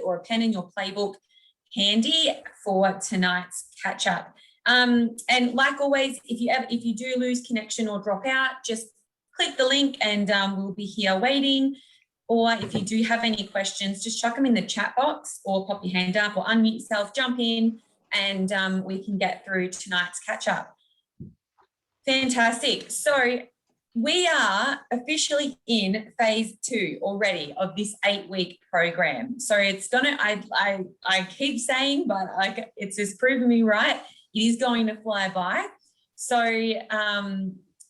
or a pen in your playbook handy for tonight's catch up. And like always, if you do lose connection or drop out, just click the link and we'll be here waiting. Or if you do have any questions, just chuck them in the chat box or pop your hand up or unmute yourself, jump in, and we can get through tonight's catch up. Fantastic. So we are officially in phase 2 already of this 8-week program. So it's gonna, I keep saying, but it's just proven me right. It is going to fly by. So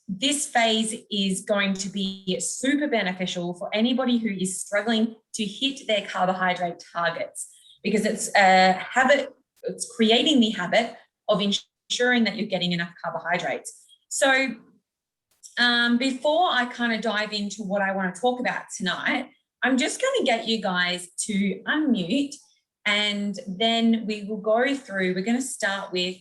this phase is going to be super beneficial for anybody who is struggling to hit their carbohydrate targets, because it's a habit, it's creating the habit of ensuring that you're getting enough carbohydrates. So before I kind of dive into what I want to talk about tonight, I'm just going to get you guys to unmute, and then we will go through. We're going to start with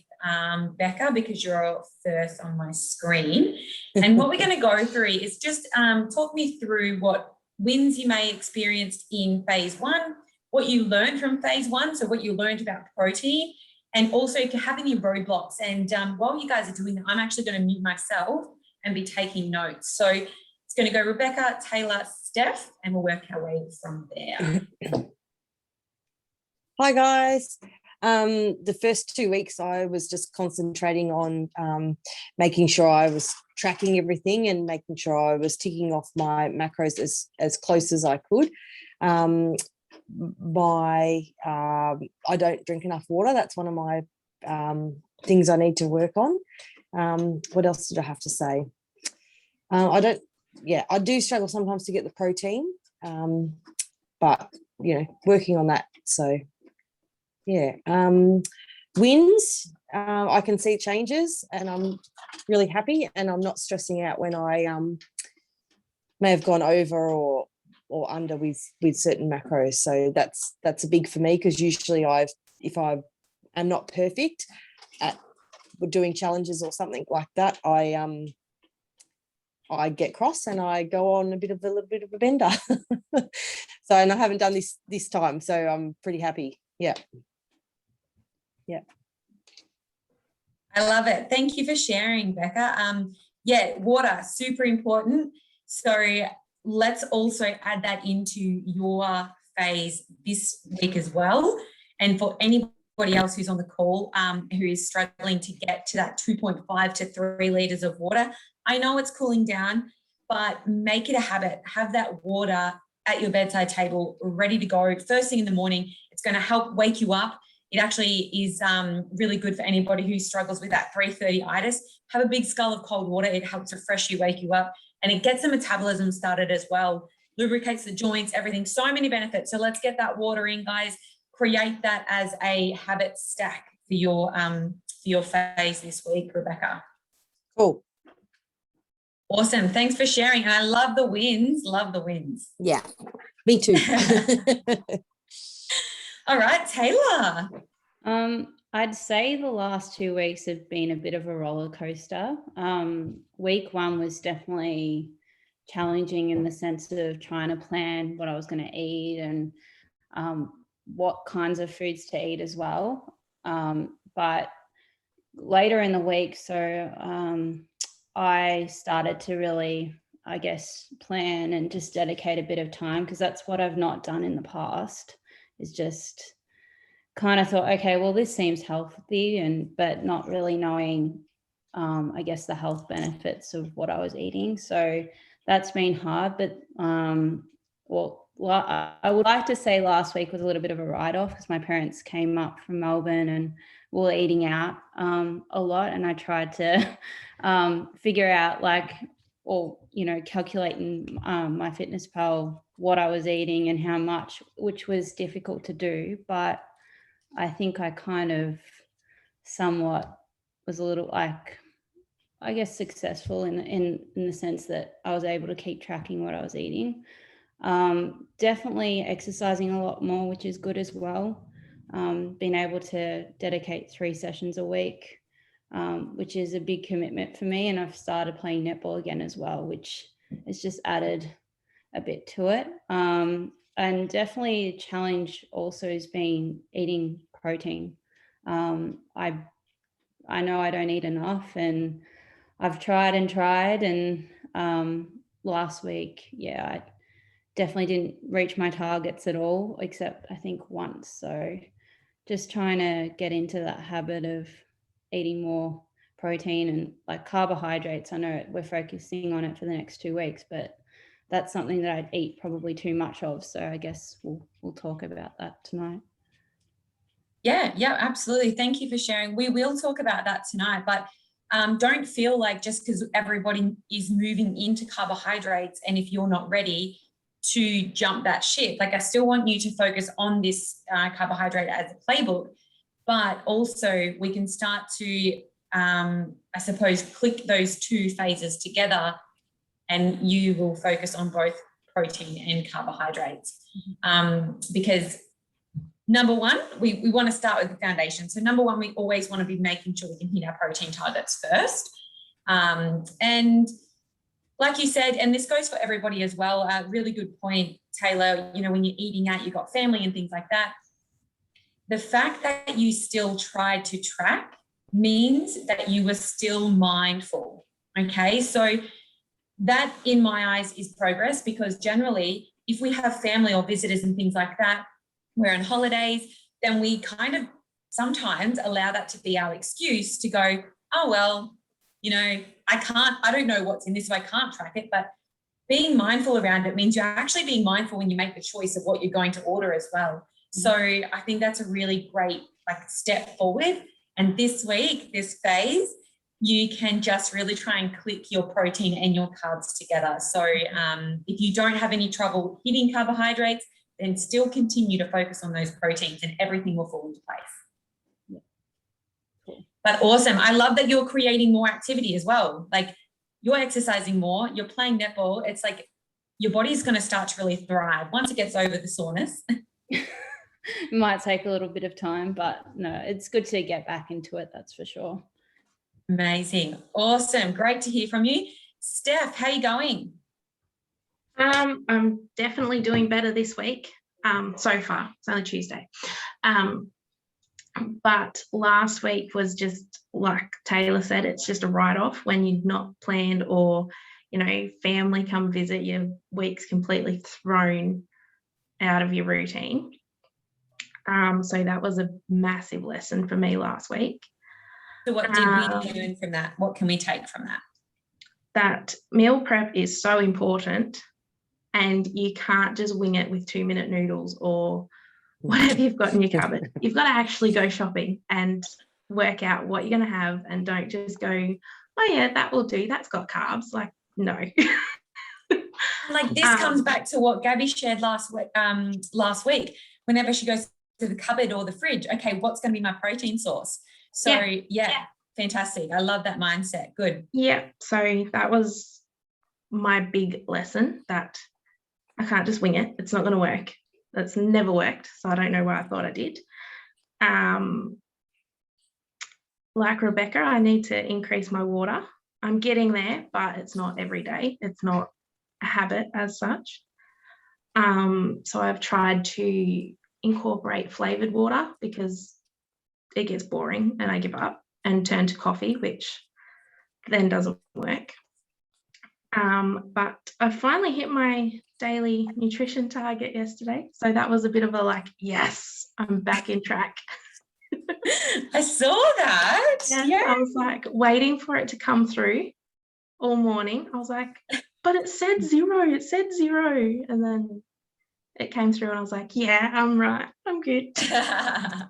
Becca, because you're first on my screen. And what we're going to go through is just talk me through what wins you may have experienced in phase 1, what you learned from phase 1, so what you learned about protein, and also if you have any roadblocks. And while you guys are doing that, I'm actually going to mute myself and be taking notes. So it's going to go Rebecca, Taylor, Steph, and we'll work our way from there. Hi guys. The first 2 weeks I was just concentrating on making sure I was tracking everything and making sure I was ticking off my macros as close as I could. I don't drink enough water. That's one of my things I need to work on. What else did I have to say? I do struggle sometimes to get the protein, but working on that. So yeah, wins, I can see changes and I'm really happy, and I'm not stressing out when I may have gone over or under with certain macros. So that's a big for me, because usually if I am not perfect at doing challenges or something like that, I get cross and I go on a little bit of a bender. So, and I haven't done this time, so I'm pretty happy. Yeah. I love it. Thank you for sharing, Becca. Water, super important. So let's also add that into your phase this week as well. And for anybody else who's on the call who is struggling to get to that 2.5 to 3 litres of water, I know it's cooling down, but make it a habit. Have that water at your bedside table ready to go first thing in the morning. It's going to help wake you up. It actually is really good for anybody who struggles with that 3:30-itis. Have a big skull of cold water. It helps refresh you, wake you up, and it gets the metabolism started as well. Lubricates the joints, everything. So many benefits. So let's get that water in, guys. Create that as a habit stack for your phase this week, Rebecca. Cool. Awesome. Thanks for sharing. And I love the wins. Love the wins. Yeah, me too. All right, Taylor. I'd say the last 2 weeks have been a bit of a roller coaster. Week 1 was definitely challenging in the sense of trying to plan what I was going to eat and what kinds of foods to eat as well. But later in the week, I started to really, I guess, plan and just dedicate a bit of time, because that's what I've not done in the past. Is just kind of thought, okay, well, this seems healthy, but not really knowing, I guess, the health benefits of what I was eating. So that's been hard. But I would like to say last week was a little bit of a write-off, because my parents came up from Melbourne and we were eating out a lot, and I tried to figure out calculating my FitnessPal what I was eating and how much, which was difficult to do. But I think I kind of somewhat was a little, successful in the sense that I was able to keep tracking what I was eating. Definitely exercising a lot more, which is good as well. Being able to dedicate 3 sessions a week, which is a big commitment for me. And I've started playing netball again as well, which has just added a bit to it. and definitely a challenge also has been eating protein. I know I don't eat enough, and I've tried and last week, I definitely didn't reach my targets at all, except I think once. So just trying to get into that habit of eating more protein and like carbohydrates. I know we're focusing on it for the next 2 weeks, but that's something that I'd eat probably too much of. So I guess we'll talk about that tonight. Yeah, absolutely. Thank you for sharing. We will talk about that tonight, but don't feel like just because everybody is moving into carbohydrates and if you're not ready to jump that ship, like I still want you to focus on this carbohydrate as a playbook, but also we can start to, I suppose, click those two phases together and you will focus on both protein and carbohydrates. Because number one, we want to start with the foundation. So number one, we always want to be making sure we can hit our protein targets first. And like you said, and this goes for everybody as well, a really good point, Taylor, you know, when you're eating out, you've got family and things like that. The fact that you still tried to track means that you were still mindful, okay? So that, in my eyes, is progress, because generally, if we have family or visitors and things like that, we're on holidays, then we kind of sometimes allow that to be our excuse to go, oh, well, you know, I don't know what's in this, so I can't track it. But being mindful around it means you're actually being mindful when you make the choice of what you're going to order as well. So I think that's a really great step forward. And this week, this phase, you can just really try and click your protein and your carbs together. So if you don't have any trouble hitting carbohydrates, then still continue to focus on those proteins and everything will fall into place. Yeah. Cool. But awesome. I love that you're creating more activity as well. Like you're exercising more, you're playing netball. It's like your body's going to start to really thrive once it gets over the soreness. It might take a little bit of time, but no, it's good to get back into it. That's for sure. Amazing. Awesome. Great to hear from you. Steph, how are you going? I'm definitely doing better this week. So far, it's only Tuesday. But last week was just like Taylor said, it's just a write-off when you've not planned or, you know, family come visit, your week's completely thrown out of your routine. So that was a massive lesson for me last week. So what did we learn from that? What can we take from that? That meal prep is so important and you can't just wing it with 2-minute noodles or whatever you've got in your cupboard. You've got to actually go shopping and work out what you're going to have, and don't just go, oh yeah, that will do, that's got carbs. Like, no. Like this comes back to what Gabby shared last week. Whenever she goes to the cupboard or the fridge, okay, what's going to be my protein source? So yeah, fantastic. I love that mindset. Good. Yeah, so that was my big lesson, that I can't just wing it. It's not going to work. That's never worked. So I don't know why I thought I did. Like Rebecca, I need to increase my water. I'm getting there, but it's not every day. It's not a habit as such. So I've tried to incorporate flavored water because it gets boring and I give up and turn to coffee, which then doesn't work. But I finally hit my daily nutrition target yesterday. So that was a bit of a like, yes, I'm back in track. I saw that. Yeah. I was like waiting for it to come through all morning. I was like, but it said 0. It said 0. And then it came through and I was like, yeah, I'm right. I'm good. I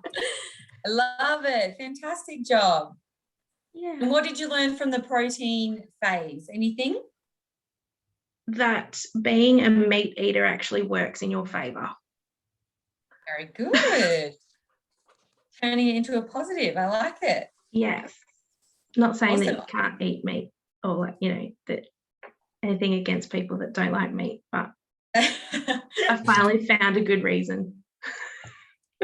love it. Fantastic job. Yeah. And what did you learn from the protein phase? Anything? That being a meat eater actually works in your favor. Very good. Turning it into a positive. I like it. Yes. Not saying Awesome. that you can't eat meat or, like, you know, that anything against people that don't like meat, but I finally found a good reason.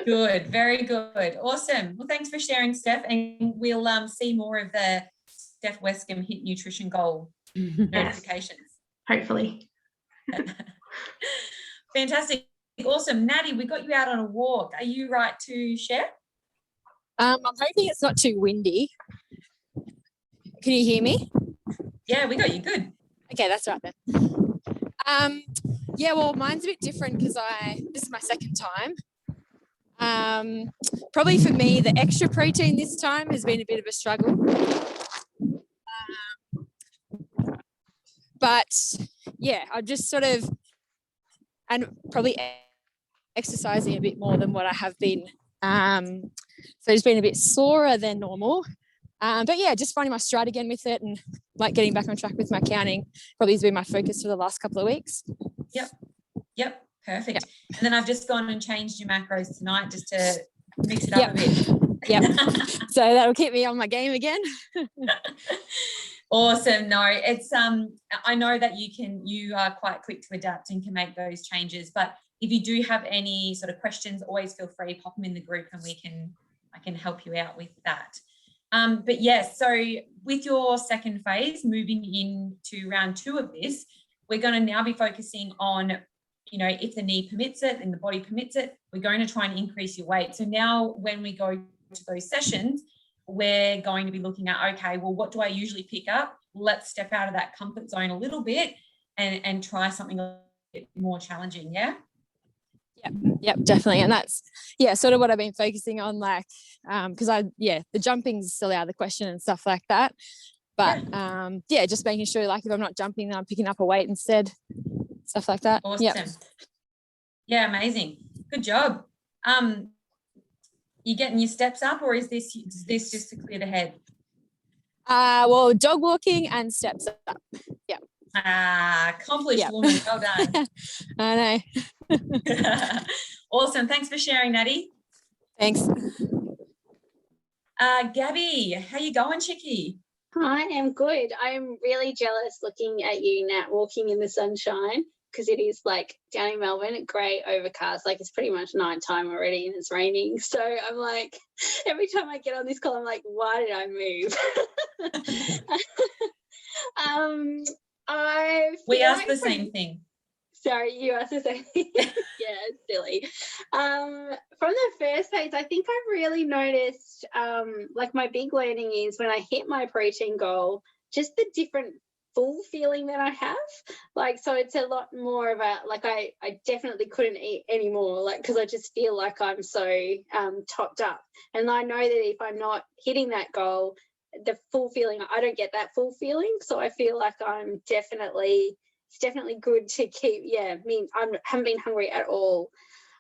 Good. Very good. Awesome. Well, thanks for sharing, Steph. And we'll see more of the Steph Westcombe Hit Nutrition Goal notifications. Hopefully. Fantastic. Awesome. Natty, we got you out on a walk. Are you right to share? I'm hoping it's not too windy. Can you hear me? Yeah, we got you. Good. Okay, that's right then. Yeah, well, mine's a bit different because this is my second time. Probably for me, the extra protein this time has been a bit of a struggle. But yeah, I'm just sort of, and probably exercising a bit more than what I have been. So it's been a bit sorer than normal. But yeah, just finding my stride again with it and like getting back on track with my counting probably has been my focus for the last couple of weeks. Yep. Perfect. Yep. And then I've just gone and changed your macros tonight just to mix it up a bit. Yep. So that'll keep me on my game again. Awesome. No, it's I know that you are quite quick to adapt and can make those changes, but if you do have any sort of questions, always feel free, pop them in the group and I can help you out with that. But yes, so with your second phase, moving into round 2 of this, we're going to now be focusing on, if the knee permits it and the body permits it, we're going to try and increase your weight. So now when we go to those sessions, we're going to be looking at, okay, well, what do I usually pick up? Let's step out of that comfort zone a little bit and try something a bit more challenging. Yeah. Yep, definitely. And that's, sort of what I've been focusing on, like, because the jumping's still out of the question and stuff like that. But just making sure, like, if I'm not jumping, then I'm picking up a weight instead, stuff like that. Awesome. Yep. Yeah, amazing. Good job. You getting your steps up, or is this just to clear the head? Well, dog walking and steps up. Yeah. Accomplished woman. Well done. I know. Awesome. Thanks for sharing, Natty. Thanks. Gabby, how you going, chickie? I am good. I'm really jealous looking at you, Nat, walking in the sunshine, because it is like down in Melbourne, grey, overcast, like it's pretty much nighttime already and it's raining. So I'm like, every time I get on this call, I'm like, why did I move? We asked the same thing. Sorry, you asked the same thing. Yeah, it's silly. From the first phase, I think I've really noticed, like my big learning is when I hit my protein goal, just the different full feeling that I have. Like, so it's a lot more of a, like I definitely couldn't eat anymore, like, because I just feel like I'm so topped up. And I know that if I'm not hitting that goal, the full feeling, I don't get that full feeling. So I feel like it's definitely good to keep, I haven't been hungry at all.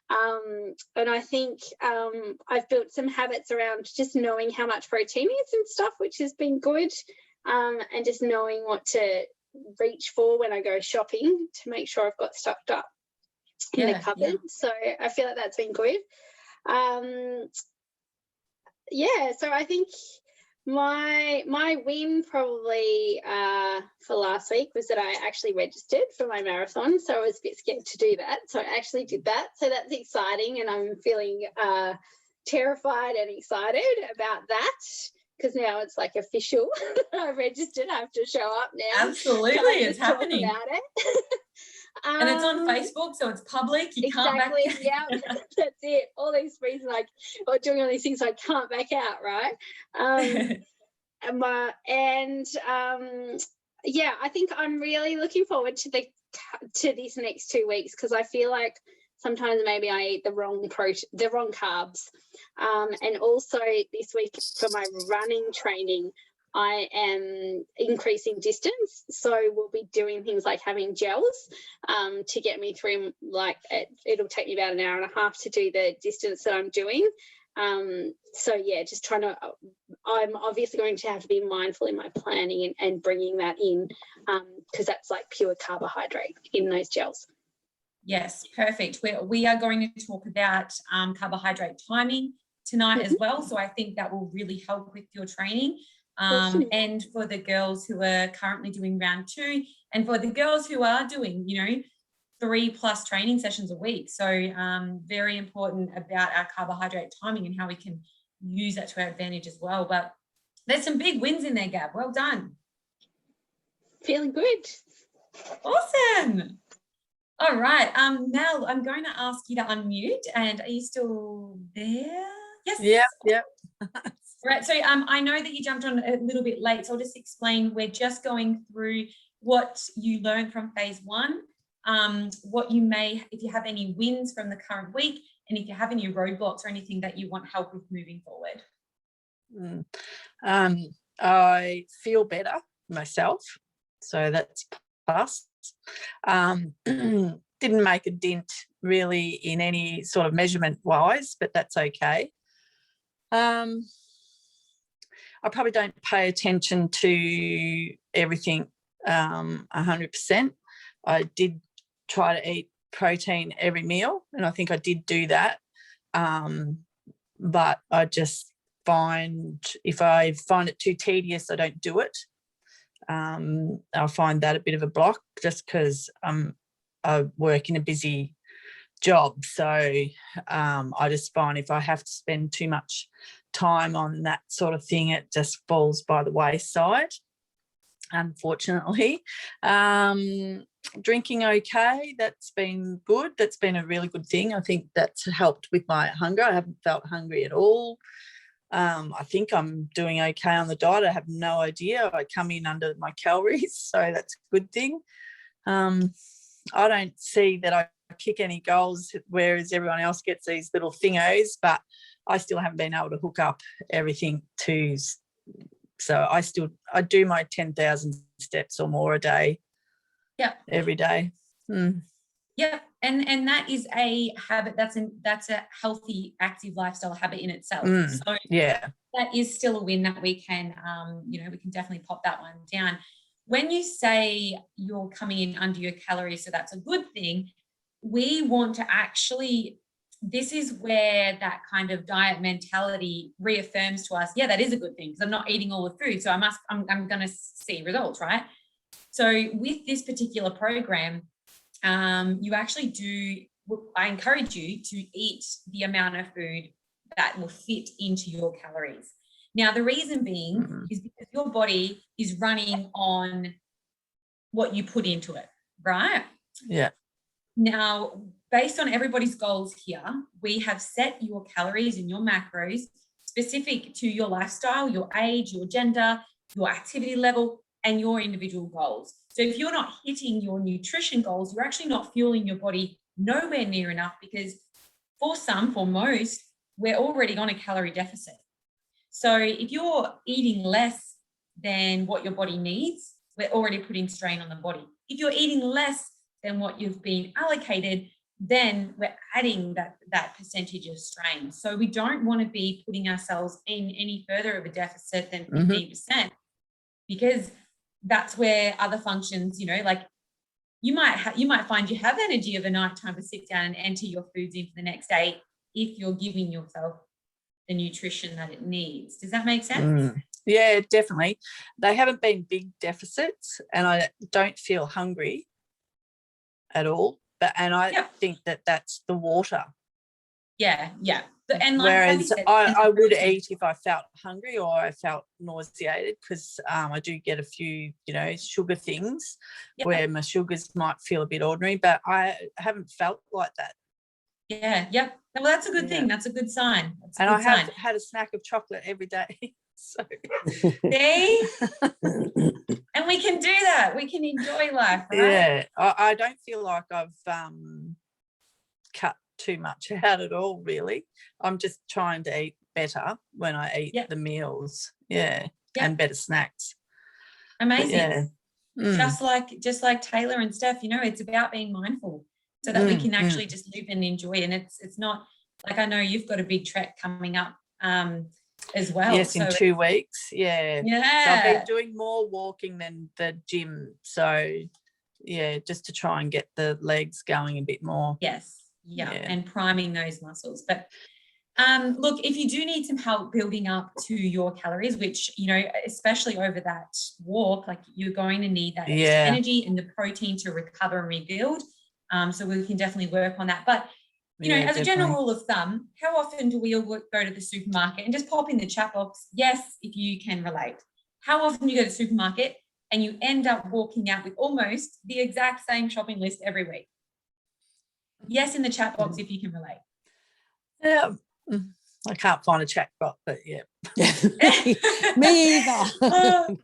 And I think I've built some habits around just knowing how much protein is and stuff, which has been good. And just knowing what to reach for when I go shopping to make sure I've got stocked up in the cupboard. Yeah. So I feel like that's been good. So I think my win probably for last week was that I actually registered for my marathon. So I was a bit scared to do that. So I actually did that. So that's exciting, and I'm feeling terrified and excited about that, because now it's like official. I registered. I have to show up now. Absolutely, it's happening. About it. And it's on Facebook, so it's public. You can't back out. Yeah, that's it. All these reasons, like, or doing all these things, so I can't back out, right? I think I'm really looking forward to these next 2 weeks, because I feel like sometimes maybe I eat the wrong carbs. And also this week for my running training, I am increasing distance. So we'll be doing things like having gels to get me through, like it'll take me about an hour and a half to do the distance that I'm doing. Just trying to, I'm obviously going to have to be mindful in my planning and bringing that in, because that's like pure carbohydrate in those gels. Yes, perfect. We are going to talk about carbohydrate timing tonight as well. So I think that will really help with your training. And for the girls who are currently doing round 2, and for the girls who are doing, 3+ training sessions a week. So very important about our carbohydrate timing and how we can use that to our advantage as well. But there's some big wins in there, Gab. Well done. Feeling good. Awesome. All right. Mel, I'm going to ask you to unmute. And are you still there? Yes. Yep. Right. So I know that you jumped on a little bit late, so I'll just explain. We're just going through what you learned from phase 1, what you may, if you have any wins from the current week, and if you have any roadblocks or anything that you want help with moving forward. I feel better myself, so that's plus. Didn't make a dent really in any sort of measurement wise, but that's okay. I probably don't pay attention to everything 100%. I did try to eat protein every meal, and I think I did do that. But I just find, if I find it too tedious, I don't do it. I find that a bit of a block, just because I work in a busy job. So I just find if I have to spend too much time on that sort of thing, it just falls by the wayside, unfortunately. Drinking okay, that's been good. That's been a really good thing. I think that's helped with my hunger. I haven't felt hungry at all. I think I'm doing okay on the diet. I have no idea. I come in under my calories, so that's a good thing. I don't see that I kick any goals, whereas everyone else gets these little thingos, but I still haven't been able to hook up everything to, so I do my 10,000 steps or more a day. Yeah. Every day. Yeah, and that is a habit. That's a healthy, active lifestyle habit in itself. So yeah, that is still a win that we can, we can definitely pop that one down. When you say you're coming in under your calories, so that's a good thing. We want to actually, this is where that kind of diet mentality reaffirms to us, yeah, that is a good thing, because I'm not eating all the food, so I'm going to see results, right? So with this particular program, you actually do, I encourage you to eat the amount of food that will fit into your calories. Now, the reason being is because your body is running on what you put into it, right? Yeah. Now, based on everybody's goals here, we have set your calories and your macros specific to your lifestyle, your age, your gender, your activity level, and your individual goals. So if you're not hitting your nutrition goals, you're actually not fueling your body nowhere near enough, because for most, we're already on a calorie deficit. So if you're eating less than what your body needs, we're already putting strain on the body. If you're eating less than what you've been allocated, then we're adding that percentage of strain. So we don't want to be putting ourselves in any further of a deficit than 15%, because that's where other functions, like you might find you have energy overnight time to sit down and enter your foods in for the next day if you're giving yourself the nutrition that it needs. Does that make sense? Yeah, definitely. They haven't been big deficits, and I don't feel hungry at all. And I think that that's the water. Yeah. And like, whereas I would eat if I felt hungry or I felt nauseated, because I do get a few, sugar things where my sugars might feel a bit ordinary, but I haven't felt like that. Yeah. Yep. Well, that's a good thing. That's a good sign. I have had a snack of chocolate every day. So see, and we can do that. We can enjoy life, right? Yeah, I don't feel like I've cut too much out at all, really. I'm just trying to eat better when I eat the meals, and better snacks. Amazing. Just like Taylor and Steph, it's about being mindful so that we can actually just live and enjoy. And it's not like, I know you've got a big trek coming up as well. Yes, in 2 weeks. Yeah. Yeah. So I've been doing more walking than the gym. So just to try and get the legs going a bit more. Yes. Yeah. And priming those muscles. But look, if you do need some help building up to your calories, which, especially over that walk, like you're going to need that extra energy and the protein to recover and rebuild. So we can definitely work on that. But as a general rule of thumb, how often do we all go to the supermarket, and just pop in the chat box, yes, if you can relate. How often do you go to the supermarket and you end up walking out with almost the exact same shopping list every week? Yes, in the chat box if you can relate. Yeah. I can't find a chat box, but yeah. Me either. Oh,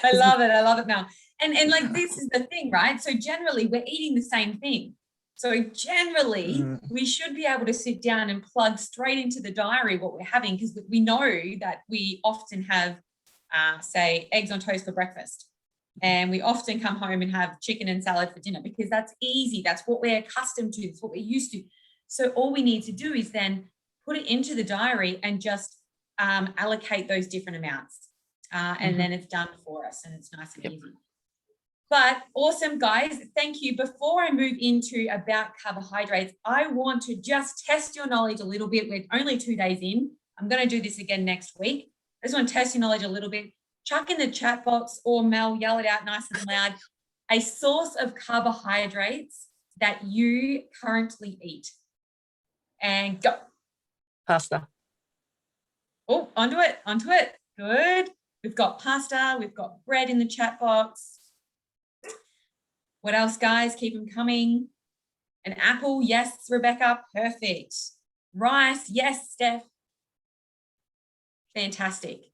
I love it, Mel. And like, this is the thing, right? So generally we're eating the same thing. So generally we should be able to sit down and plug straight into the diary what we're having, because we know that we often have, say, eggs on toast for breakfast. And we often come home and have chicken and salad for dinner, because that's easy. That's what we're accustomed to. It's what we're used to. So all we need to do is then put it into the diary and just allocate those different amounts. And then it's done for us, and it's nice and easy. But awesome, guys. Thank you. Before I move into about carbohydrates, I want to just test your knowledge a little bit. We're only 2 days in. I'm going to do this again next week. I just want to test your knowledge a little bit. Chuck in the chat box, or Mel, yell it out nice and loud, a source of carbohydrates that you currently eat. And go. Pasta. Oh, onto it. Good. We've got pasta. We've got bread in the chat box. What else, guys? Keep them coming. An apple. Yes, Rebecca. Perfect. Rice. Yes, Steph. Fantastic.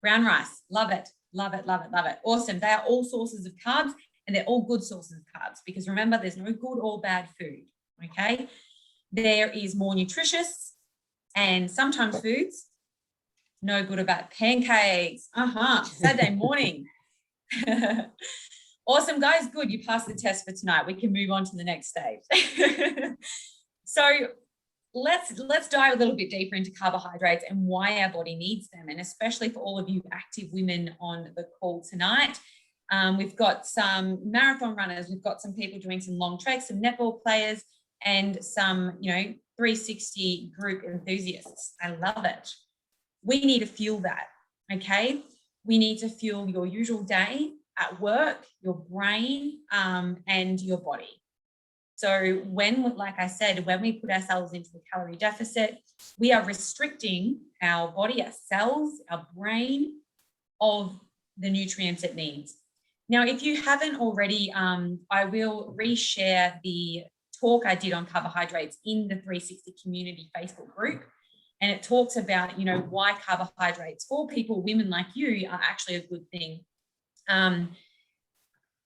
Brown rice. Love it. Love it, love it, love it. Awesome. They are all sources of carbs, and they're all good sources of carbs, because remember, there's no good or bad food, okay? There is more nutritious and sometimes foods, no good or bad. Pancakes. Saturday morning. Awesome, guys. Good. You passed the test for tonight. We can move on to the next stage. So let's dive a little bit deeper into carbohydrates and why our body needs them, and especially for all of you active women on the call tonight. We've got some marathon runners, we've got some people doing some long treks, some netball players, and some, 360 group enthusiasts. I love it. We need to fuel that, okay? We need to fuel your usual day at work, your brain, and your body. So when, like I said, when we put ourselves into a calorie deficit, we are restricting our body, our cells, our brain of the nutrients it needs. Now, if you haven't already, I will reshare the talk I did on carbohydrates in the 360 community Facebook group. And it talks about, why carbohydrates for people, women like you, are actually a good thing.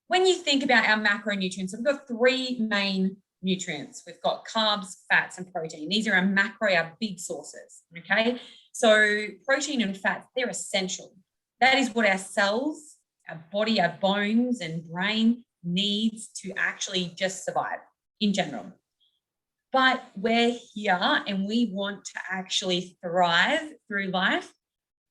When you think about our macronutrients, we've got 3 main nutrients. We've got carbs, fats, and protein. These are our macro, our big sources, okay? So protein and fats, they're essential. That is what our cells, our body, our bones and brain needs to actually just survive in general. But we're here and we want to actually thrive through life.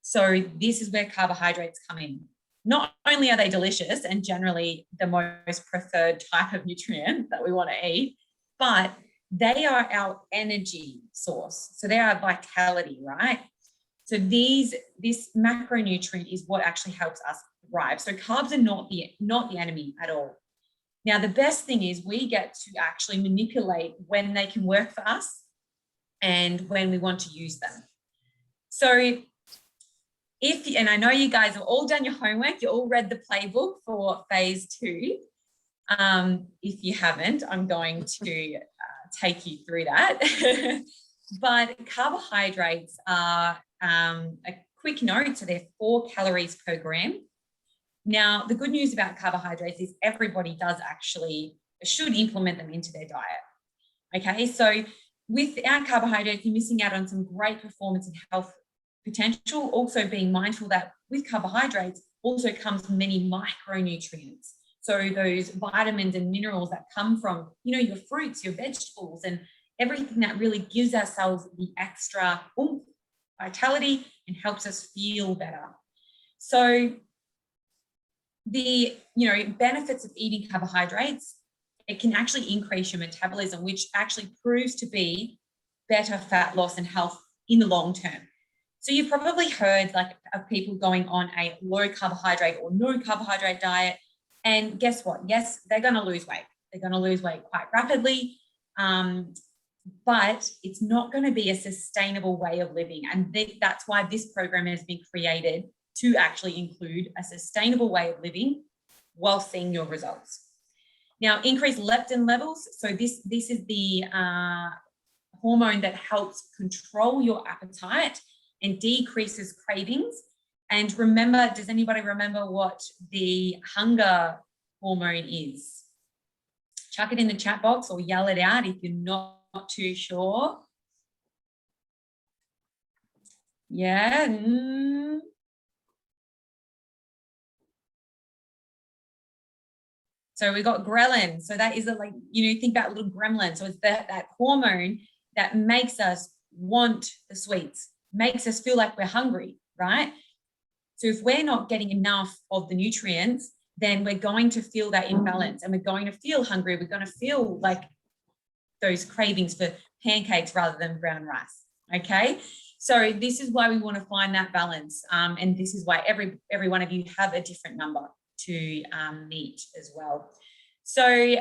So this is where carbohydrates come in. Not only are they delicious and generally the most preferred type of nutrient that we want to eat, but they are our energy source. So they are vitality, right? So this macronutrient is what actually helps us thrive. So carbs are not the enemy at all. Now, the best thing is we get to actually manipulate when they can work for us and when we want to use them. So and I know you guys have all done your homework, you all read the playbook for phase 2. If you haven't, I'm going to take you through that. But carbohydrates are a quick note, so they're 4 calories per gram. Now, the good news about carbohydrates is everybody should implement them into their diet. Okay, so without carbohydrates, you're missing out on some great performance and health potential. Also being mindful that with carbohydrates also comes many micronutrients. So those vitamins and minerals that come from, your fruits, your vegetables, and everything that really gives our cells the extra oomph, vitality, and helps us feel better. So the, benefits of eating carbohydrates, it can actually increase your metabolism, which actually proves to be better fat loss and health in the long term. So you've probably heard of people going on a low carbohydrate or no carbohydrate diet. And guess what? Yes, they're going to lose weight. They're going to lose weight quite rapidly. But it's not going to be a sustainable way of living. And that's why this program has been created to actually include a sustainable way of living while seeing your results. Now, increased leptin levels. So this is the hormone that helps control your appetite and decreases cravings. And remember, does anybody remember what the hunger hormone is? Chuck it in the chat box or yell it out if you're not too sure. Yeah. So we got ghrelin. So that is like, think about little gremlin. So it's that hormone that makes us want the sweets, makes us feel like we're hungry, right? So if we're not getting enough of the nutrients, then we're going to feel that imbalance and we're going to feel hungry. We're going to feel like those cravings for pancakes rather than brown rice. Okay. So this is why we want to find that balance. And this is why every one of you have a different number to meet as well. So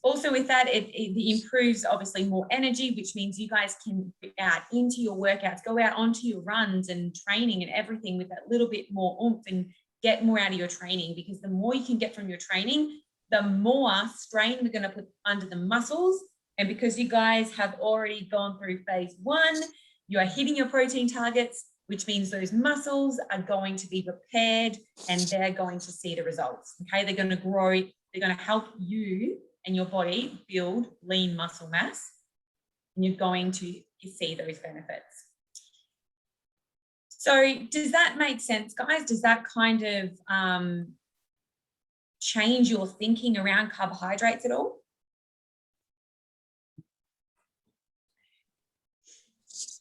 also with that, it improves obviously more energy, which means you guys can get out into your workouts, go out onto your runs and training and everything with that little bit more oomph and get more out of your training, because the more you can get from your training, the more strain we're going to put under the muscles. And because you guys have already gone through phase 1, you are hitting your protein targets, which means those muscles are going to be repaired and they're going to see the results. Okay, they're going to grow, they're going to help you and your body build lean muscle mass, and you're going to see those benefits. So does that make sense, guys? Does that kind of change your thinking around carbohydrates at all?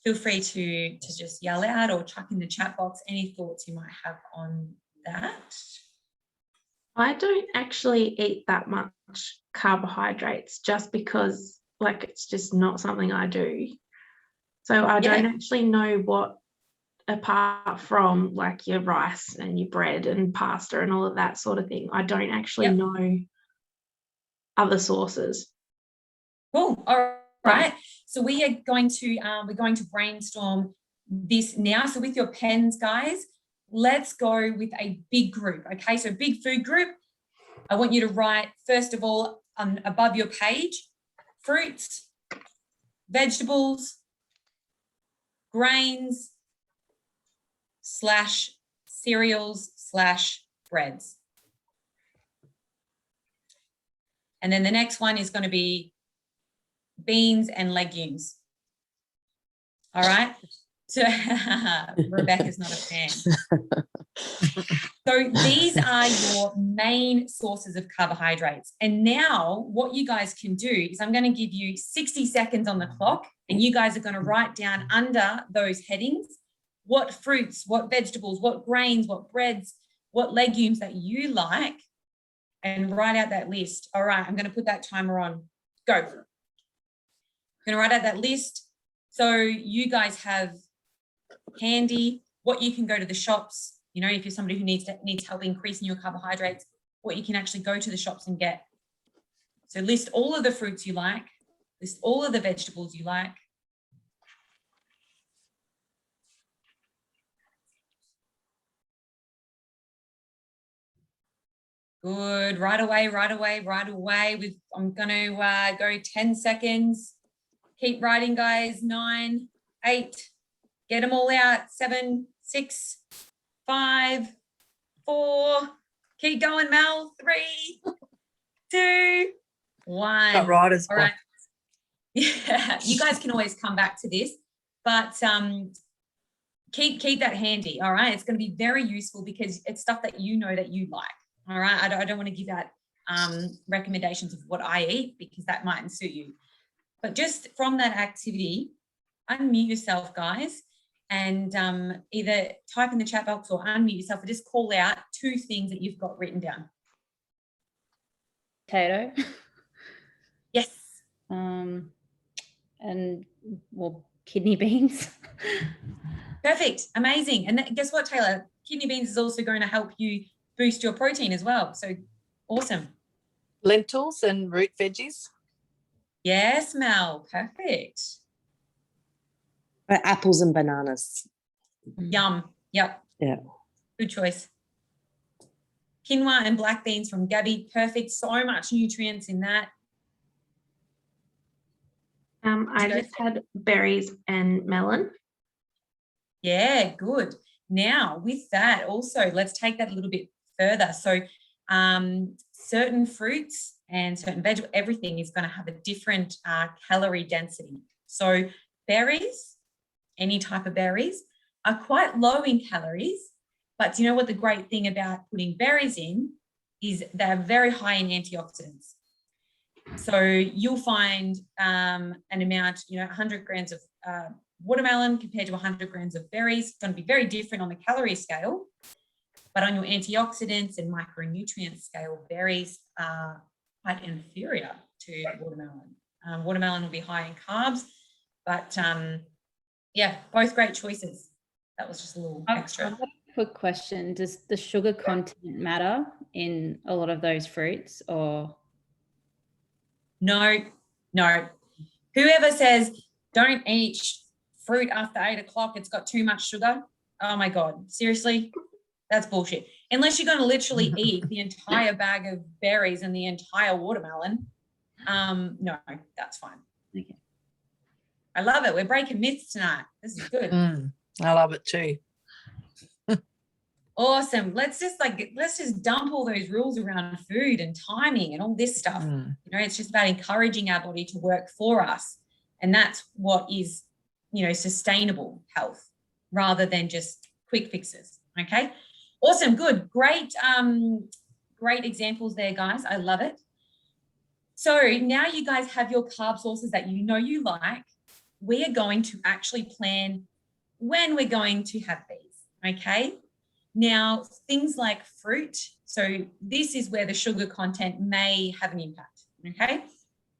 Feel free to just yell out or chuck in the chat box any thoughts you might have on that. I don't actually eat that much carbohydrates just because it's just not something I do. So I don't actually know what, apart from your rice and your bread and pasta and all of that sort of thing, I don't actually know other sources. Cool. All right. So we are going to brainstorm this now. So with your pens, guys, let's go with a big group. Okay. So big food group. I want you to write, first of all, above your page, fruits, vegetables, grains, / cereals / breads. And then the next one is going to be beans and legumes. All right. So Rebecca's not a fan. So these are your main sources of carbohydrates. And now what you guys can do is I'm going to give you 60 seconds on the clock, and you guys are going to write down under those headings what fruits, what vegetables, what grains, what breads, what legumes that you like, and write out that list. All right, I'm going to put that timer on. Go. I'm going to write out that list so you guys have handy what you can go to the shops. If you're somebody who needs help increasing your carbohydrates, what you can actually go to the shops and get. So list all of the fruits you like, list all of the vegetables you like. Good. Right away. I'm going to go 10 seconds. Keep writing, guys. 9, 8. Get them all out. 7, 6, 5, 4. Keep going, Mel. 3, 2, 1. Got writer's all right. Yeah, you guys can always come back to this, but keep that handy. All right. It's going to be very useful because it's stuff that that you like. All right. I don't want to give out recommendations of what I eat because that mightn't suit you. But just from that activity, unmute yourself, guys, and either type in the chat box or unmute yourself, or just call out 2 things that you've got written down. Potato. Yes. And kidney beans. Perfect. Amazing. And guess what, Taylor? Kidney beans is also going to help you boost your protein as well. So awesome. Lentils and root veggies. Yes, Mel. Perfect. Apples and bananas. Yum. Yep. Yeah. Good choice. Quinoa and black beans from Gabby, perfect. So much nutrients in that. I just had berries and melon. Yeah, good. Now with that also, let's take that a little bit further. So certain fruits and certain vegetables, everything is going to have a different calorie density. So berries, any type of berries, are quite low in calories. But do you know what the great thing about putting berries in is they're very high in antioxidants. So you'll find an amount, 100 grams of watermelon compared to 100 grams of berries. It's going to be very different on the calorie scale, but on your antioxidants and micronutrient scale, berries are quite inferior to watermelon. Watermelon will be high in carbs, but yeah, both great choices. That was just a little extra. I've got a quick question. Does the sugar content matter in a lot of those fruits, or? No. Whoever says don't eat fruit after 8 o'clock, it's got too much sugar. Oh my God, seriously? That's bullshit. Unless you're going to literally eat the entire bag of berries and the entire watermelon. No, that's fine. Okay. I love it. We're breaking myths tonight. This is good. I love it too. Awesome. Let's just dump all those rules around food and timing and all this stuff. It's just about encouraging our body to work for us. And that's what is, sustainable health rather than just quick fixes. Okay. Awesome. Good. Great examples there, guys. I love it. So now you guys have your carb sources that you like. We are going to actually plan when we're going to have these. Okay. Now, things like fruit. So this is where the sugar content may have an impact. Okay.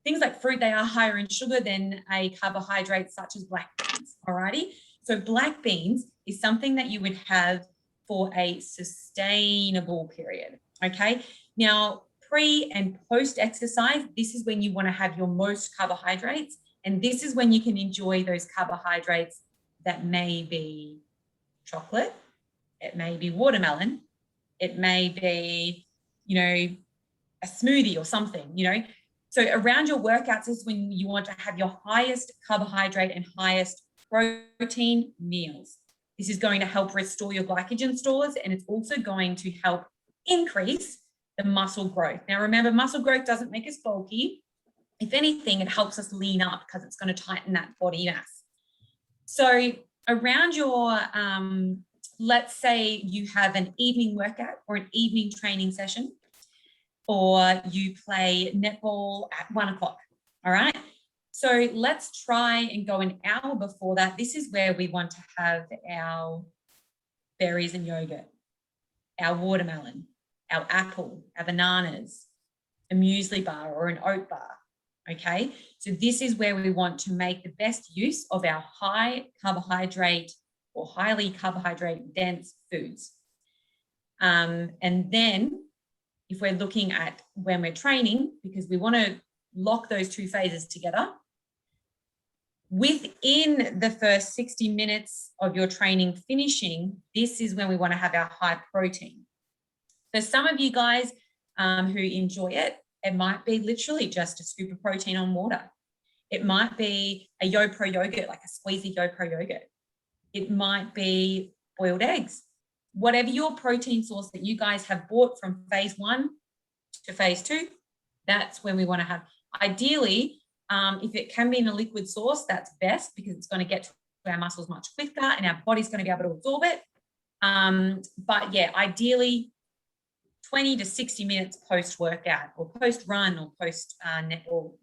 Things like fruit, they are higher in sugar than a carbohydrate such as black beans. Alrighty. So black beans is something that you would have for a sustainable period. Okay. Now, pre and post exercise, this is when you want to have your most carbohydrates. And this is when you can enjoy those carbohydrates that may be chocolate, it may be watermelon, it may be, a smoothie or something, So around your workouts is when you want to have your highest carbohydrate and highest protein meals. This is going to help restore your glycogen stores, and it's also going to help increase the muscle growth. Now, remember, muscle growth doesn't make us bulky. If anything, it helps us lean up because it's going to tighten that body mass. So around your, let's say you have an evening workout or an evening training session, or you play netball at 1 o'clock. All right. So let's try and go an hour before that. This is where we want to have our berries and yogurt, our watermelon, our apple, our bananas, a muesli bar or an oat bar. Okay. So this is where we want to make the best use of our high carbohydrate or highly carbohydrate dense foods. And then if we're looking at when we're training, because we want to lock those two phases together, within the first 60 minutes of your training finishing, this is when we want to have our high protein. For some of you guys who enjoy it, it might be literally just a scoop of protein on water. It might be a YoPro yogurt, like a squeezy YoPro yogurt. It might be boiled eggs. Whatever your protein source that you guys have bought from phase 1 to phase 2, that's when we want to have. Ideally, if it can be in a liquid source, that's best because it's going to get to our muscles much quicker and our body's going to be able to absorb it. But yeah, ideally 20 to 60 minutes post-workout or post-run or post-netball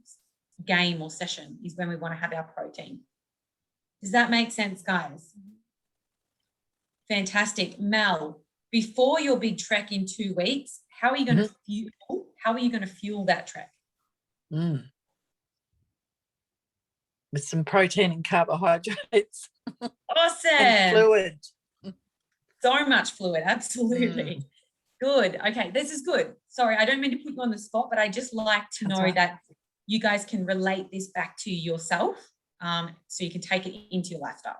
game or session is when we want to have our protein. Does that make sense, guys? Fantastic. Mel, before your big trek in 2 weeks, how are you going to fuel? How are you going to fuel that trek? With some protein and carbohydrates. Awesome. And fluid. So much fluid. Absolutely. Good. Okay, this is good. Sorry, I don't mean to put you on the spot, but I just like to know that you guys can relate this back to yourself, so you can take it into your lifestyle.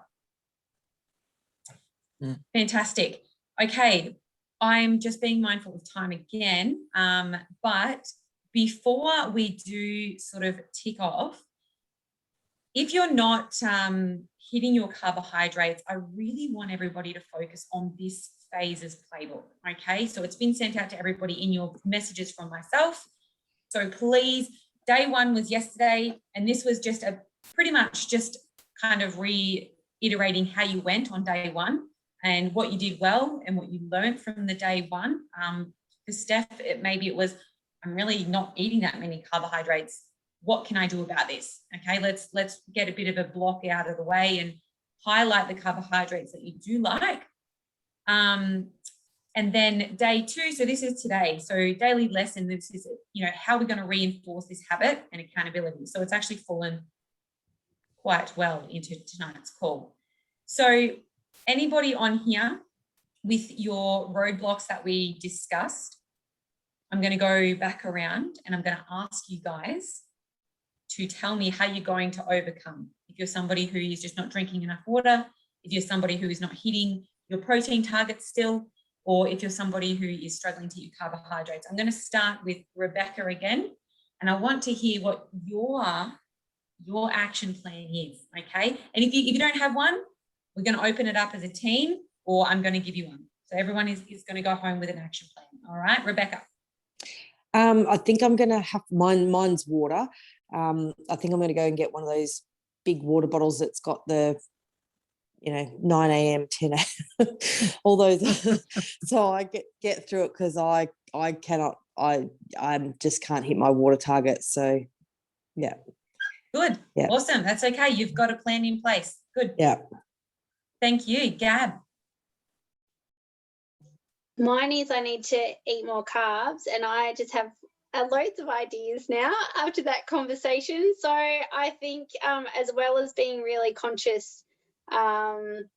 Fantastic. Okay, I'm just being mindful of time again. But before we do sort of tick off, if you're not hitting your carbohydrates, I really want everybody to focus on this phases playbook. Okay, so it's been sent out to everybody in your messages from myself. So please, day one was yesterday, and this was just pretty much just kind of reiterating how you went on day one and what you did well and what you learned from the day one. For Steph, maybe it was, I'm really not eating that many carbohydrates. What can I do about this? Okay, let's get a bit of a block out of the way and highlight the carbohydrates that you do like. And then day two, so this is today. So daily lesson, this is, how we're going to reinforce this habit and accountability. So it's actually fallen quite well into tonight's call. So anybody on here with your roadblocks that we discussed, I'm going to go back around and I'm going to ask you guys to tell me how you're going to overcome. If you're somebody who is just not drinking enough water, if you're somebody who is not hitting your protein targets still, or if you're somebody who is struggling to eat carbohydrates. I'm going to start with Rebecca again, and I want to hear what your action plan is, okay? And if you don't have one, we're going to open it up as a team, or I'm going to give you one. So everyone is going to go home with an action plan. All right, Rebecca. I think I'm going to have mine's water. I think I'm going to go and get one of those big water bottles that's got the 9 a.m, 10 a.m, all those. So I get through it, because I just can't hit my water target. So yeah. Good. Yeah. Awesome. That's okay. You've got a plan in place. Good. Yeah. Thank you. Gab. Mine is I need to eat more carbs, and I just have loads of ideas now after that conversation. So I think as well as being really conscious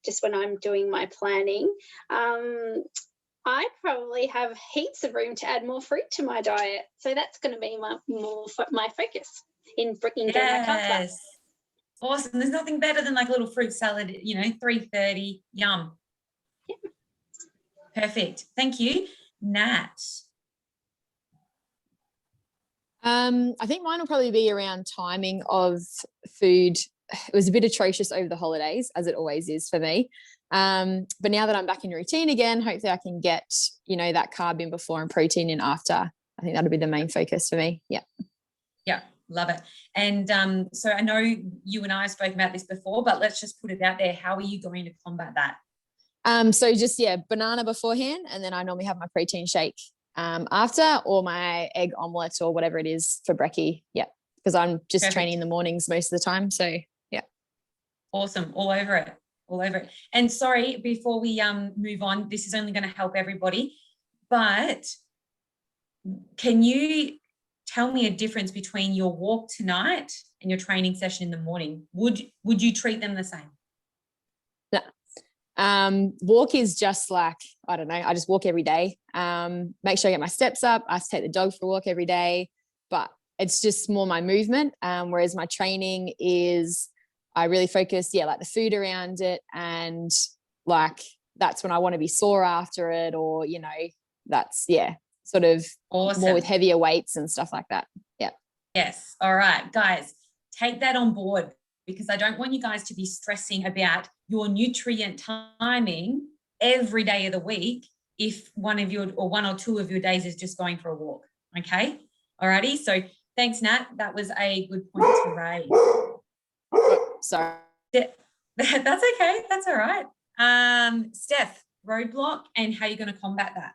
just when I'm doing my planning, I probably have heaps of room to add more fruit to my diet. So that's going to be my focus in getting my carbs up. Awesome. There's nothing better than like a little fruit salad, 3:30. Yum. Yeah. Perfect. Thank you. Nat. I think mine will probably be around timing of food. It was a bit atrocious over the holidays, as it always is for me. But now that I'm back in routine again, hopefully I can get, that carb in before and protein in after. I think that'll be the main focus for me. Yeah. Yeah, love it. And so I know you and I have spoken about this before, but let's just put it out there. How are you going to combat that? So just, banana beforehand, and then I normally have my protein shake after, or my egg omelette or whatever it is for brekkie. Yeah, because I'm just Perfect. training in the mornings most of the time. So yeah. Awesome. All over it. And sorry, before we move on, this is only going to help everybody, but can you tell me a difference between your walk tonight and your training session in the morning? Would you treat them the same? Walk is just like, I don't know, I just walk every day. Make sure I get my steps up. I have to take the dog for a walk every day, but it's just more my movement. Whereas my training is, I really focus, like the food around it. And like, that's when I want to be sore after it, or, that's, sort of awesome. More with heavier weights and stuff like that. Yeah. Yes. All right, guys, take that on board, because I don't want you guys to be stressing about your nutrient timing every day of the week if one or two of your days is just going for a walk. Okay. Alrighty. So thanks, Nat. That was a good point to raise. Oh, sorry. That's okay. That's all right. Steph, roadblock and how you're going to combat that.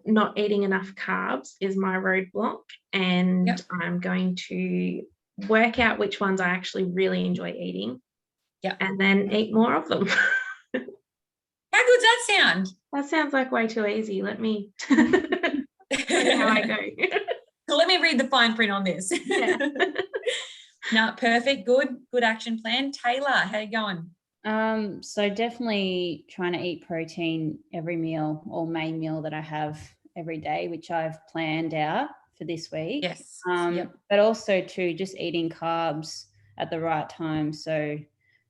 Not eating enough carbs is my roadblock, and yep. I'm going to work out which ones I actually really enjoy eating, and then eat more of them. How good's that sound? That sounds like way too easy. Let me see how I go. Let me read the fine print on this. Yeah. No, perfect. Good action plan. Taylor, how you going? So definitely trying to eat protein every meal or main meal that I have every day, which I've planned out for this week. Yes. But also too, just eating carbs at the right time. So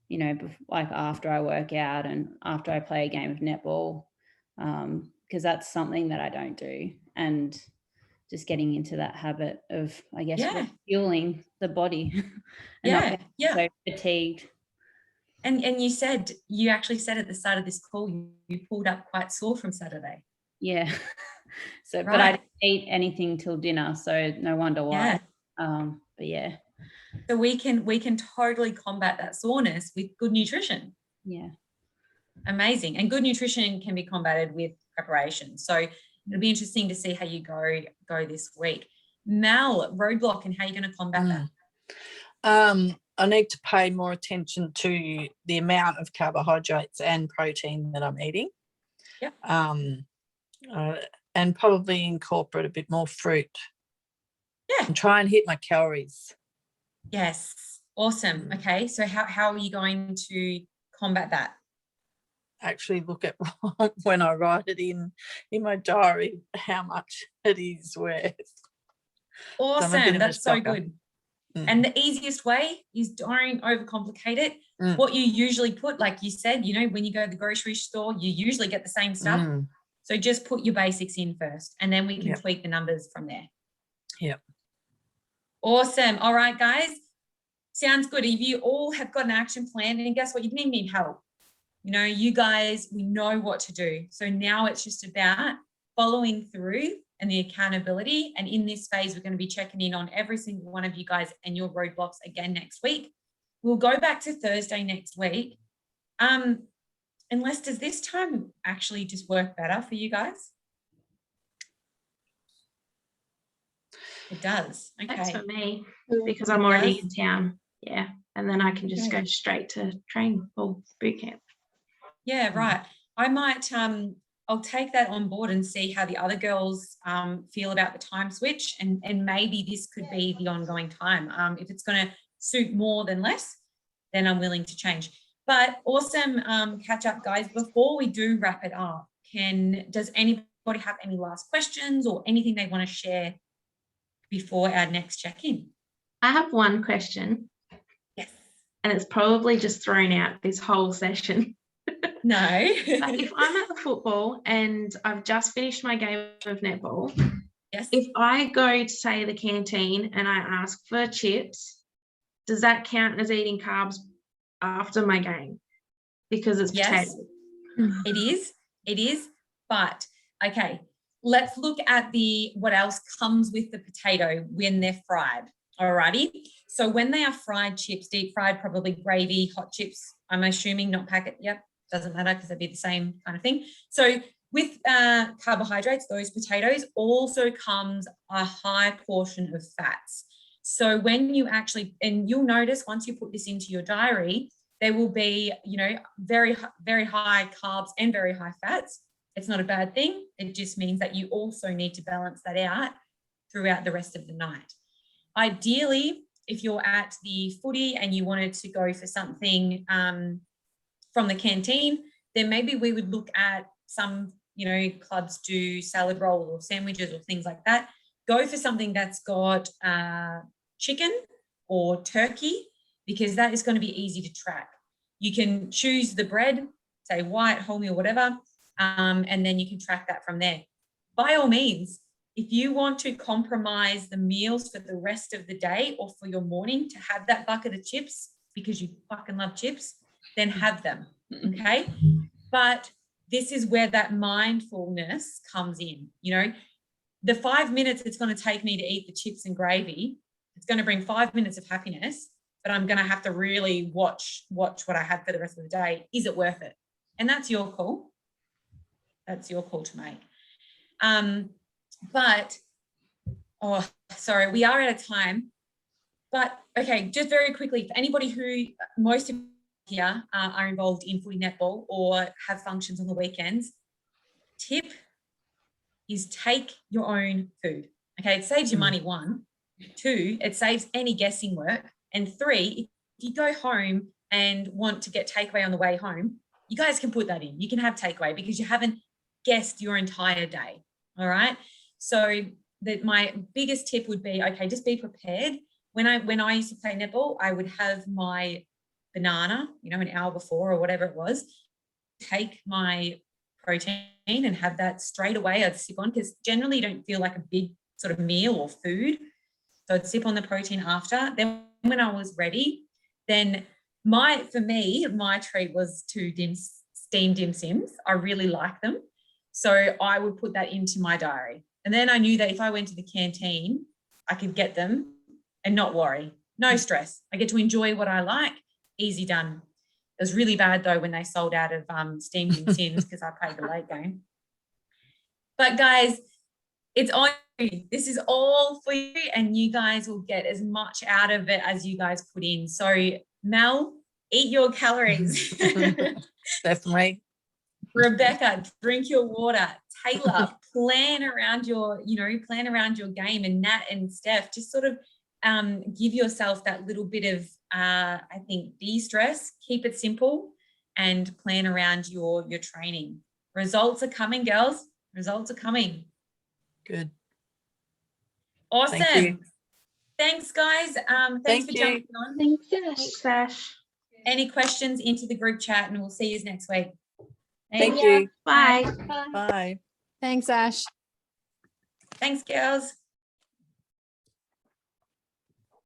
you know, like after I work out and after I play a game of netball, because that's something that I don't do. And just getting into that habit of, I guess, fueling the body and not being so fatigued. And you actually said at the start of this call, you pulled up quite sore from Saturday. Yeah. So, but I didn't eat anything till dinner, so no wonder why. But yeah. So we can totally combat that soreness with good nutrition. Yeah. Amazing. And good nutrition can be combated with preparation. So it'll be interesting to see how you go this week. Mel, roadblock and how you're going to combat that. I need to pay more attention to the amount of carbohydrates and protein that I'm eating. Yep. And probably incorporate a bit more fruit. Yeah. And try and hit my calories. Yes. Awesome. Okay. So how are you going to combat that? Actually look at when I write it in my diary how much it is worth. Awesome. That's so good. And the easiest way is don't overcomplicate it. What you usually put, like you said, you know, when you go to the grocery store, you usually get the same stuff. So just put your basics in first, and then we can tweak the numbers from there. Yep. Awesome. All right, guys. Sounds good. If you all have got an action plan, and guess what? You didn't need help. You know, you guys, we know what to do. So now it's just about following through and the accountability. And in this phase, we're going to be checking in on every single one of you guys and your roadblocks again next week. We'll go back to Thursday next week. Unless, does this time actually just work better for you guys? It does. Okay. That's for me because I'm already in town. Yeah. And then I can just go straight to train or boot camp. Yeah, right. I might, I'll take that on board and see how the other girls feel about the time switch, and maybe this could be the ongoing time. If it's going to suit more than less, then I'm willing to change. But awesome catch up, guys. Before we do wrap it up, does anybody have any last questions or anything they want to share before our next check-in? I have one question. Yes. And it's probably just thrown out this whole session. No. But if I'm at the football and I've just finished my game of netball, if I go to, say, the canteen and I ask for chips, does that count as eating carbs after my game? Because it's potato. It is. But, okay, let's look at what else comes with the potato when they're fried. Alrighty. So when they are fried chips, deep fried, probably gravy, hot chips, I'm assuming, not packet. Yep. Doesn't matter because they'd be the same kind of thing. So with carbohydrates, those potatoes also comes a high portion of fats. So when you actually, and you'll notice once you put this into your diary, there will be, you know, very, very high carbs and very high fats. It's not a bad thing. It just means that you also need to balance that out throughout the rest of the night. Ideally, if you're at the footy and you wanted to go for something from the canteen, then maybe we would look at some, you know, clubs do salad rolls or sandwiches or things like that. Go for something that's got chicken or turkey, because that is going to be easy to track. You can choose the bread, say white, wholemeal, whatever, and then you can track that from there. By all means, if you want to compromise the meals for the rest of the day or for your morning to have that bucket of chips because you fucking love chips, then have them, okay? But this is where that mindfulness comes in. You know, the 5 minutes it's going to take me to eat the chips and gravy, it's going to bring 5 minutes of happiness, but I'm going to have to really watch what I have for the rest of the day. Is it worth it? And that's your call. That's your call to make. But, oh, sorry, we are out of time. But, okay, just very quickly, for anybody who, most of here are involved in footy netball or have functions on the weekends, tip is take your own food. Okay, it saves you money, 1. 2, it saves any guessing work. And 3, if you go home and want to get takeaway on the way home, you guys can put that in. You can have takeaway because you haven't guessed your entire day. All right. So my biggest tip would be, okay, just be prepared. When I used to play netball, I would have my banana, you know, an hour before or whatever it was, take my protein and have that straight away. I'd sip on, because generally you don't feel like a big sort of meal or food. So I'd sip on the protein after. Then when I was ready, then for me, my treat was to steam dim sims. I really like them. So I would put that into my diary. And then I knew that if I went to the canteen, I could get them and not worry. No stress. I get to enjoy what I like. Easy done. It was really bad though when they sold out of steamed dim sims because I played the late game. But guys, it's on you. This is all for you, and you guys will get as much out of it as you guys put in. So Mel, eat your calories. Definitely. Rebecca, drink your water. Taylor, plan around your game. And Nat and Steph, just sort of give yourself that little bit of, I think, de-stress. Keep it simple and plan around your training. Results are coming, girls. Results are coming. Good. Awesome. Thank you. Thanks, guys. Thanks for jumping on. Thanks, Ash. Thanks, Ash. Any questions, into the group chat, and we'll see you next week. Thank you. Bye. Bye. Bye. Thanks, Ash. Thanks, girls.